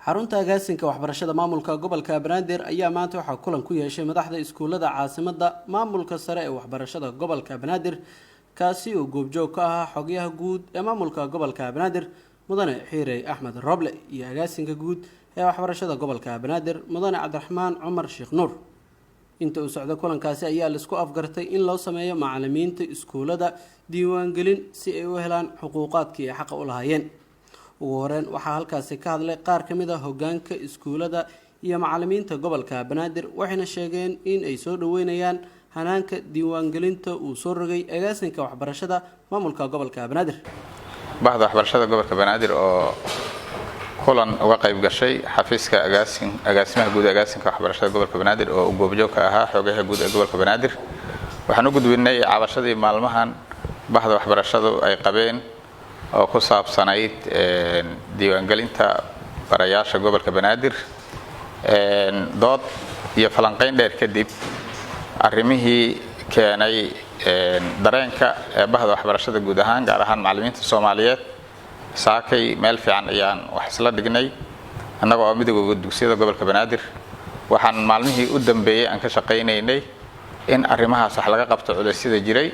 xarunta agaasinka waxbarashada maamulka gobolka Banaadir ayaa maanta waxa kulan ku yeeshay madaxda iskuulada caasimada maamulka sare ee waxbarashada gobolka Banaadir kaasi oo goobjoog ka ah xogyaha guud ee maamulka gobolka Banaadir mudane Xiire Axmed Roble iyo agaasinka guud ee waxbarashada gobolka Banaadir mudane Cabdiraxmaan Cumar Sheekh Nuur inta uu socdo kulankaasi ayaa la isku afgartay in loo sameeyo macallimiinta iskuulada diiwaan gelin si ay u helaan xuquuqaadkii ay xaq u lahaayeen ugu horeen waxaa halkaasi ka hadlay qaar ka mid ah hoggaanka iskuulada iyo macallimiinta gobolka Banaadir waxayna sheegeen in ay soo dhaweynayaan hanaanka diiwaan gelinta uu soo rogay agaasinka waxbarashada maamulka gobolka Banaadir bahda waxbarashada gobolka Banaadir oo kulan uga qayb gashay xafiiska agaasimaha guud agaasinka waxbarashada gobolka Banaadir oo goobjoog ka ahaa xogaha guud ee gobolka Banaadir waxaan u gudbinay cabashadii maalmahan bahda waxbarashadu ay qabeen oo ku saabsanayd diiwaan gelinta barayaasha gobolka Banaadir dood iyo falanqeyn dheer kadib arrimihii keenay dareenka bahda waxbarashada guud ahaan gaar ahaan macallimiinta Soomaaliyeed saakay meel fiican ayaan wax isla dhignay annaga oo midowga dugsiyada gobolka Banaadir waxaan maalmihii u dambeeyay aan ka shaqeynaynay in arrimahaas wax laga qabto culaysyada jiray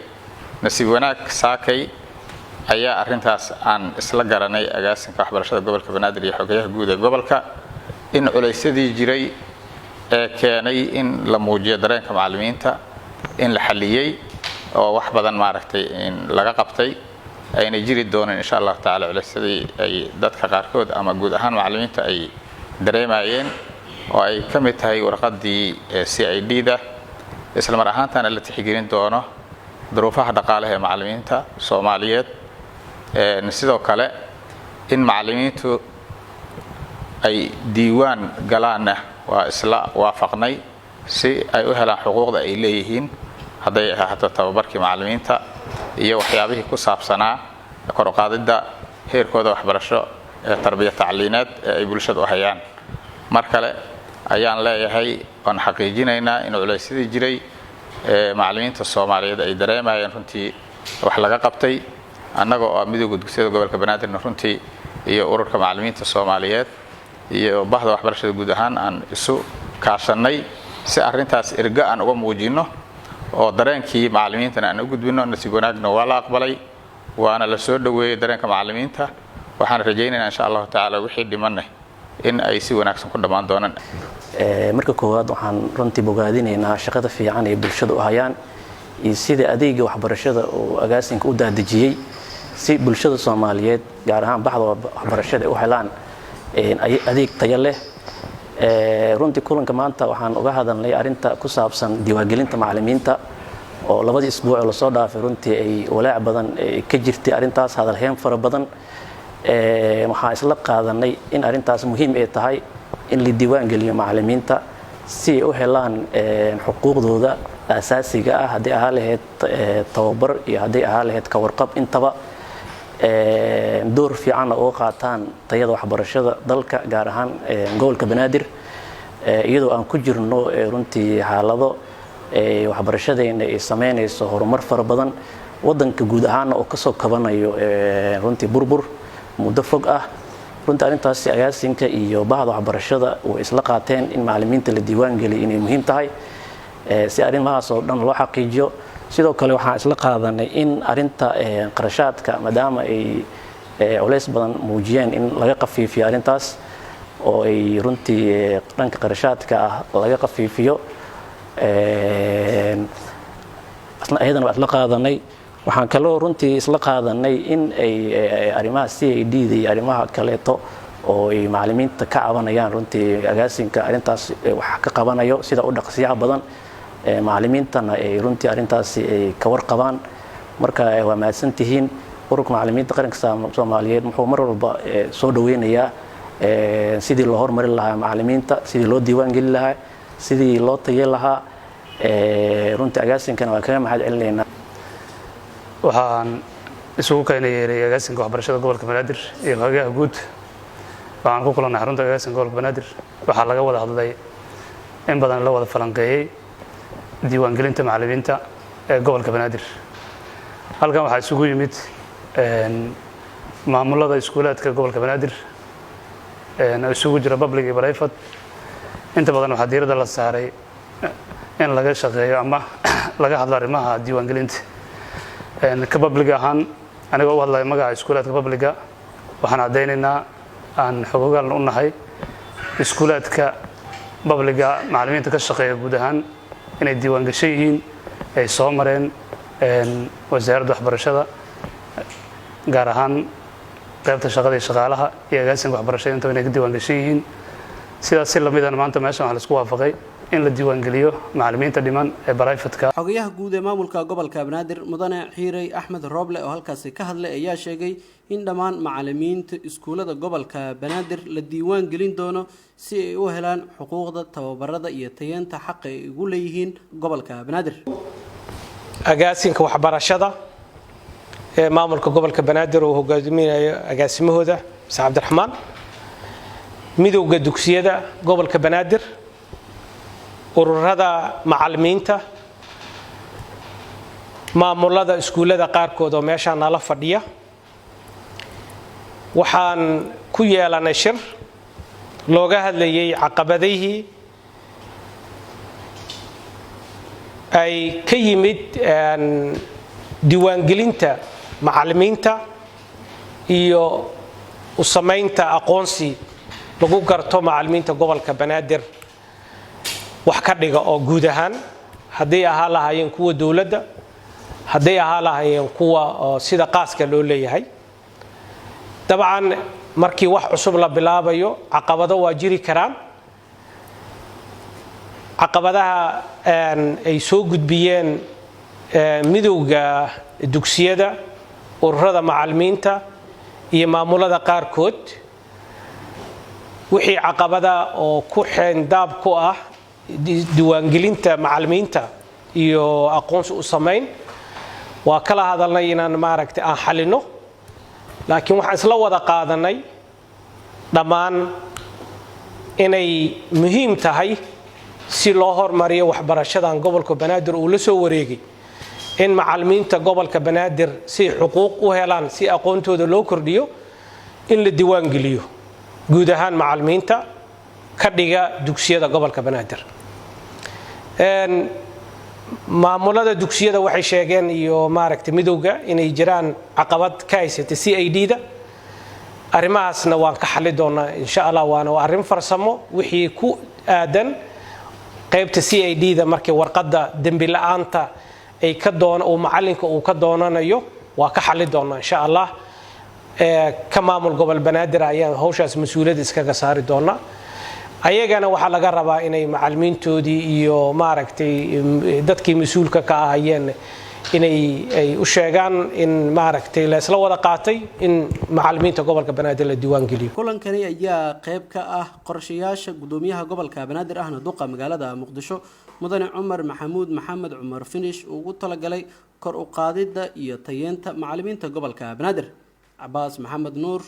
nasiib wanaag saakay ayaa arrintaas aan isla garanay agaasinka waxbarashada gobolka Banaadir iyo xogayaha guud ee gobolka in culaysyadii jiray ee keenay in la muujiyo dareenka macallimiinta in la xaliyay oo wax badan maaragtay in laga qabtay ayna jiri doonaan insha Allah taala culaysyadii ay dadka qaarkood ama guud ahaan macallimiinta ay dareemayeen oo ay ka mid tahay warqadii CID-da isla mar ahaantaana la tixgelin doono duruufaha dhaqaalaha ee macallimiinta Soomaaliyeed sidoo kale in macallimiintu ay diiwaan galaan waa isla waafaqnay si ay u helaan xuquuqda ay leeyihiin haday ahaato tababarkii macallimiinta iyo waxyaabihii ku saabsanaa kor u qaadida heerkooda waxbarasho ee tarbiyad tacliineed ee ay bulshadu u hayaan mar kale ayaan leeyahay on xaqiijinaynaa in culaysyadii jiray macallimiinta Soomaaliyeed ay dareemayeen runtii wax laga qabtay annaga oo midowga dugsiyada gobolka Banaadir runtii iyo ururka macallimiinta Soomaaliyeed iyo bahda waxbarashada guud ahaan aan isu kaashanay si arrintaas irga aan uga muujino oo dareenkii macallimiintana aan u gudbino nasiib wanaagna waa la aqbalay waana la soo dhaweeyay dareenka macallimiinta waxaan rajaynaynaa insha Allah taala wixii dhimanay in ay si wanaagsan ku dhamaan doonaan marka koowaad waxaan runtii bogaadinaynaa shaqada fiican ee bulshada u hayaan iyo sida adeega waxbarashada oo agaasinka u daadajiyay si bulshada Soomaaliyeed gaar ahaan baxda waxbarashada u helaan adeeg tayo leh runtii kulanka maanta waxaan uga hadalnay arinta ku saabsan diiwaangelinta macallimiinta oo labadii isbuuc la soo dhaafay runtii ay walaac badan ka jirtay arintaas hadal heen fara badan waxaan isla qaadanay in arintaas muhiim ay tahay in la diiwaan geliyo macallimiinta si ay u helaan xuquuqdooda asaasiga ah haddii ahaa lahayd tababar iyo haddii ahaa lahayd ka warqab intaba door fiican oo qaataan tayada waxbarashada dalka gaar ahaan gobolka Banaadir iyadoo aan ku jirno runtii xaalado waxbarashadeena ay sameynayso horumar fara badan wadanka guud ahaan oo ka soo kabanayo runtii burbur muddo fog ah runtii arintaas agaasinka iyo bahda waxbarashada oo isla qaateen in macallimiinta la diiwaan geliyo inay muhiim tahay si arrimahaas oo dhan loo xaqiijiyo sidoo kale waxaan isla qaadanay in arinta qarashaadka maadaama ay culays badan muujiyeen in laga qafiifiyo arintaas oo ay runtii dhanka qarashaadka ah laga qafiifiyo ayadana isla qaadanay waxaan kaloo runtii isla qaadanay in ay arrimaha CID-da iyo arrimaha kaleeto oo ay macallimiinta ka cabanayaan runtii agaasinka arintaas wax ka qabanayo sida u dhaqsiyaha badan macallimiintana ay runtii arintaas ay ka warqabaan marka waa mahadsantihiin ururka macallimiinta qaranka Soomaaliyeed wuxuu mar walba soo dhaweynayaa sidii loo horumarin lahaa macallimiinta sidii loo diiwaan gelin lahaa sidii loo tayeyn lahaa runtii agaasinkana waa kaga mahad celinaynaa waxaan isugu keenay agaasinka waxbarashada gobolka Banaadir iyo xogaha guud waxaan ku kulannay xarunta agaasinka gobolka Banaadir waxaa laga wada hadlay in badan la wada falanqeeyay diiwaan gelinta macallimiinta ee gobolka Banaadir halkan waxaa isugu yimid maamulada iskuulaadka gobolka Banaadir isugu jira public iyo private. inta badan waxaa diiradda la saaray in laga shaqeeyo ama laga hadlo arrimaha diiwaangelinta. ka public ahaan anigoo u hadlaya magaca iskuulaadka publica waxaan caddaynaynaa aan xogogaal u nahay iskuulaadka publica macallimiinta ka shaqeeya guud ahaan inay diiwaangashan yihiin ay soo mareen wasaaradda waxbarashada gaar ahaan qaybta shaqada iyo shaqaalaha iyo agaasinka waxbarashada intaba inay ka diiwaangashan yihiin. sidaas si lamidana maanta meeshan waxaa la isku waafaqay in la diiwaangeliyo macallimiinta dhiman ee barayfatka. xogayaha guud ee maamulka gobolka Banaadir Mudane Xiiray Axmed Rooble oo halkaasi ka hadlay ayaa sheegay in dhammaan macallimiinta iskuulada gobolka Banaadir la diiwaan gelin doono si ay u helaan xuquuqda tababarada iyo tayeenta xaq ay ugu leeyihiin gobolka Banaadir. agaasinka waxbarashada ee maamulka gobolka Banaadir oo hogaaminayo agaasimahooda Mr. Cabdiraxmaan, midowga dugsiyada gobolka Banaadir, ururada macallimiinta, maamulada iskuulada qaarkood oo meesha nala fadhiya. waxaan ku yeelanay shir looga hadlayay caqabadihii ay ka yimid diiwaangelinta macallimiinta iyo u samaynta aqoonsi lagu garto macallimiinta gobolka Banaadir wax ka dhiga oo guud ahaan haddii ahaa lahaayeen kuwa dowladda, haddii ahaa lahaayeen kuwa sida qaaska loo leeyahay. dabcan markii wax cusub la bilaabayo caqabado waa jiri karaan. caqabadaha ay soo gudbiyeen midowga dugsiyada, ururada macallimiinta iyo maamulada qaarkood, wixii caqabada oo ku xeendaab ku ah diiwaangelinta macallimiinta iyo aqoonsi u samayn waa kala hadalnay inaan maaragtay aan xalino. laakiin waxaan isla wada qaadanay dhammaan inay muhiim tahay si loo hormariyo waxbarashadan gobolka Banaadir uu la soo wareegay in macallimiinta gobolka Banaadir si xuquuq u helaan, si aqoontooda loo kordhiyo, in la diiwaan geliyo guud ahaan macallimiinta ka dhiga dugsiyada gobolka Banaadir. maamulada dugsiyada waxay sheegeen iyo maaragtay midowga inay jiraan caqabad ka haysatay CID-da. arrimahaasna waan ka xalli doonaa insha Allah, waana arrin farsamo wixii ku aadan qaybta CID-da markii warqadda dambi la'aanta ay ka oo macallinka uu ka doonanayo waa ka xalli doonaa insha Allah. ka maamul gobol Banaadir ayaan hawshaas mas'uuliyad iskaga saari doonaa. ayagana waxaa laga rabaa inay macallimiintoodii iyo maaragtay dadkii mas'uulka ka ahayeen inay u sheegaan in maaragtay la isla wada qaatay in macallimiinta gobolka Banaadir la diiwaan geliyo. kulankani ayaa qayb ka ah qorshayaasha gudoomiyaha gobolka Banaadir ahna duqa magaalada Muqdisho Mudane Cumar Maxamuud Maxamed Cumar Finish ugu talagalay kor u qaadida iyo tayeenta macallimiinta gobolka Banaadir. Abbas Maxamed Nuur